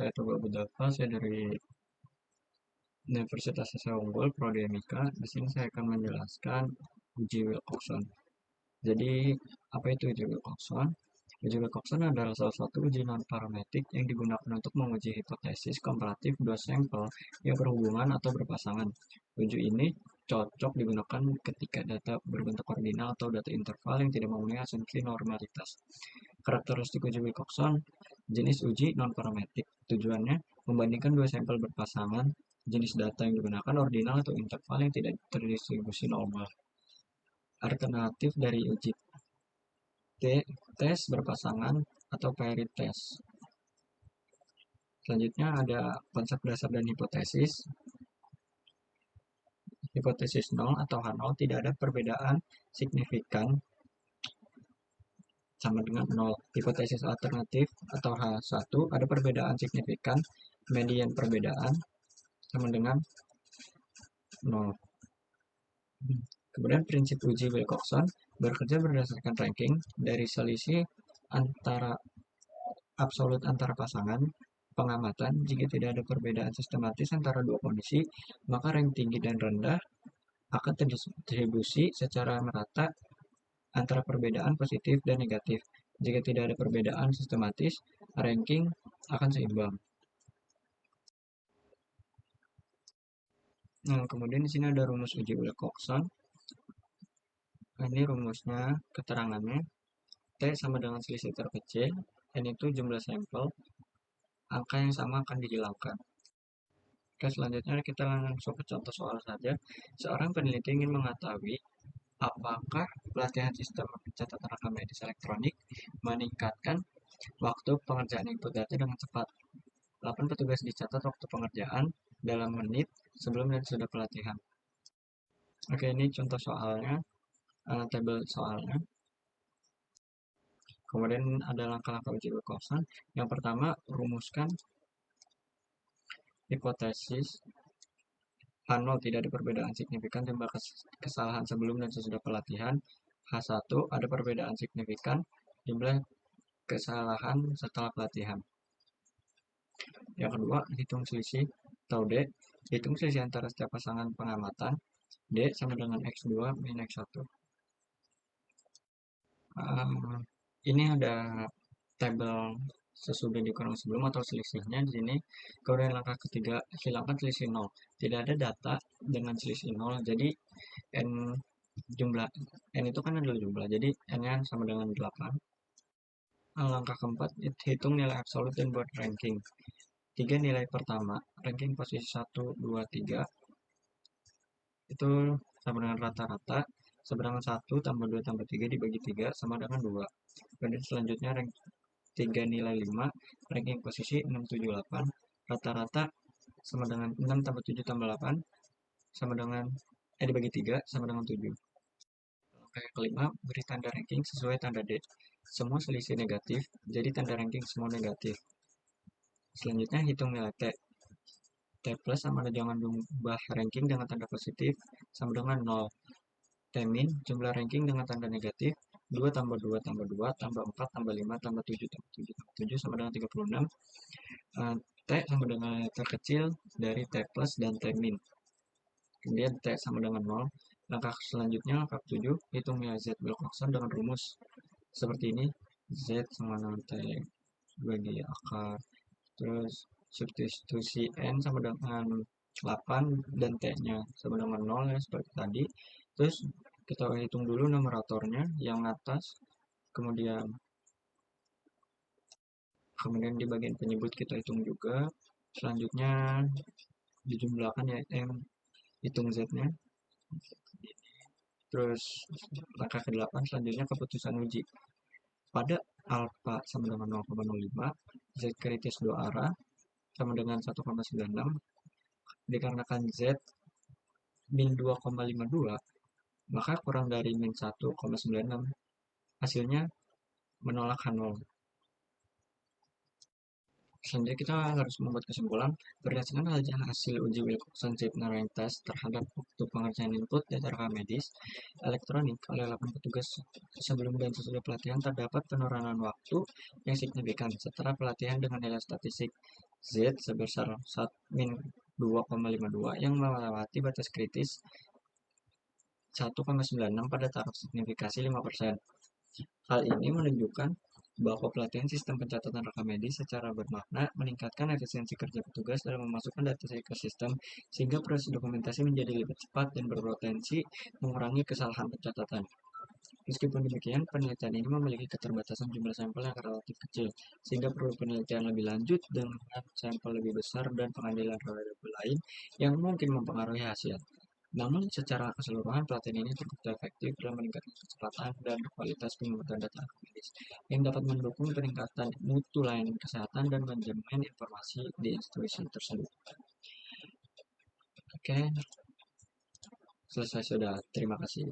Saya Toba Budava, saya dari Universitas Sasa Unggul, Prodi MIKA. Di sini saya akan menjelaskan uji Wilcoxon. Jadi, apa itu uji Wilcoxon? Uji Wilcoxon adalah salah satu uji non-parametik yang digunakan untuk menguji hipotesis komparatif dua sampel yang berhubungan atau berpasangan. Uji ini cocok digunakan ketika data berbentuk ordinal atau data interval yang tidak memenuhi asumsi normalitas. Karakteristik uji Wilcoxon, jenis uji non-parametik. Tujuannya, membandingkan dua sampel berpasangan, jenis data yang digunakan ordinal atau interval yang tidak terdistribusi normal. Alternatif dari uji tes berpasangan atau paired test. Selanjutnya ada konsep dasar dan hipotesis. Hipotesis 0 atau H0 tidak ada perbedaan signifikan sama dengan 0. Hipotesis alternatif atau H1 ada perbedaan signifikan, median perbedaan sama dengan 0. Kemudian prinsip uji Wilcoxon bekerja berdasarkan ranking dari selisih antara absolut antara pasangan pengamatan. Jika tidak ada perbedaan sistematis antara dua kondisi, maka rank tinggi dan rendah akan terdistribusi secara merata antara perbedaan positif dan negatif. Jika tidak ada perbedaan sistematis, ranking akan seimbang. Nah, kemudian di sini ada rumus uji Wilcoxon. Ini rumusnya, keterangannya. T sama dengan selisih terkecil, N itu jumlah sampel, angka yang sama akan dihilangkan. Oke, selanjutnya kita langsung ke contoh soal saja. Seorang peneliti ingin mengetahui apakah pelatihan sistem pencatatan rekam medis elektronik meningkatkan waktu pengerjaan input data dengan cepat. 8 petugas dicatat waktu pengerjaan dalam menit sebelum dan sesudah pelatihan. Oke, ini contoh soalnya, tabel soalnya. Kemudian ada langkah-langkah uji Wilcoxon. Yang pertama, rumuskan hipotesis H0 tidak ada perbedaan signifikan jumlah kesalahan sebelum dan sesudah pelatihan. H1 ada perbedaan signifikan jumlah kesalahan setelah pelatihan. Yang kedua, hitung selisih atau D. Hitung selisih antara setiap pasangan pengamatan. D sama dengan X2 min X1. Ini ada tabel sesudah dikurang sebelum atau selisihnya di sini. Kemudian langkah ketiga, hilangkan selisih 0. Tidak ada data dengan selisih 0, jadi N itu kan adalah jumlah, jadi N-nya sama dengan 8. Langkah keempat, hitung nilai absolut dan buat ranking. 3 nilai pertama, ranking posisi 1, 2, 3, itu sama dengan rata-rata, seberangan 1 tambah 2 tambah 3 dibagi 3 sama dengan 2. Kemudian selanjutnya 3 nilai 5, ranking posisi 6, 7, 8, rata-rata sama dengan 6 tambah 7 tambah 8, sama dengan, dibagi 3 sama dengan 7. Langkah yang kelima, beri tanda ranking sesuai tanda D. Semua selisih negatif, jadi tanda ranking semua negatif. Selanjutnya hitung nilai T. T plus sama dengan jumlah ranking dengan tanda positif sama dengan 0. T min jumlah ranking dengan tanda negatif 2 tambah 2 tambah 2 tambah 4 tambah 5 tambah 7 tambah 7 tambah 7 sama dengan 36. T sama dengan terkecil dari T plus dan T min. Kemudian T sama dengan 0. Langkah selanjutnya, langkah 7, hitung nilai Z Wilcoxon dengan rumus seperti ini. Z sama dengan T bagi akar. Terus substitusi N sama dengan 8 dan T-nya sama dengan 0 ya, seperti tadi. Terus kita hitung dulu numeratornya yang atas, kemudian di bagian penyebut kita hitung juga. Selanjutnya dijumlahkan ya, hitung Z-nya. Terus langkah ke-8 selanjutnya keputusan uji. Pada alfa sama dengan 0,05, Z kritis 2 arah sama dengan 1,96, dikarenakan Z min 2,52, maka kurang dari min 1,96, hasilnya menolak H0. Selanjutnya kita harus membuat kesimpulan berdasarkan hasil uji Wilcoxon Zephyr Rank Test terhadap waktu pengerjaan input data rekam medis elektronik oleh 8 petugas sebelum dan sesudah pelatihan terdapat penurunan waktu yang signifikan setelah pelatihan dengan nilai statistik Z sebesar min 2,52 yang melewati batas kritis 1,96 pada taraf signifikasi 5%. Hal ini menunjukkan bahwa pelatihan sistem pencatatan rekam medis secara bermakna meningkatkan efisiensi kerja petugas dalam memasukkan data ke sistem, sehingga proses dokumentasi menjadi lebih cepat dan berpotensi mengurangi kesalahan pencatatan. Meskipun demikian, penelitian ini memiliki keterbatasan jumlah sampel yang relatif kecil, sehingga perlu penelitian lebih lanjut dengan sampel lebih besar dan pengambilan variabel lain yang mungkin mempengaruhi hasil. Namun, secara keseluruhan, pelatihan ini terbukti efektif dalam meningkatkan kecepatan dan kualitas pengamatan data medis, yang dapat mendukung peningkatan mutu layanan kesehatan dan menjamin informasi di institusi tersebut. Oke, selesai sudah. Terima kasih.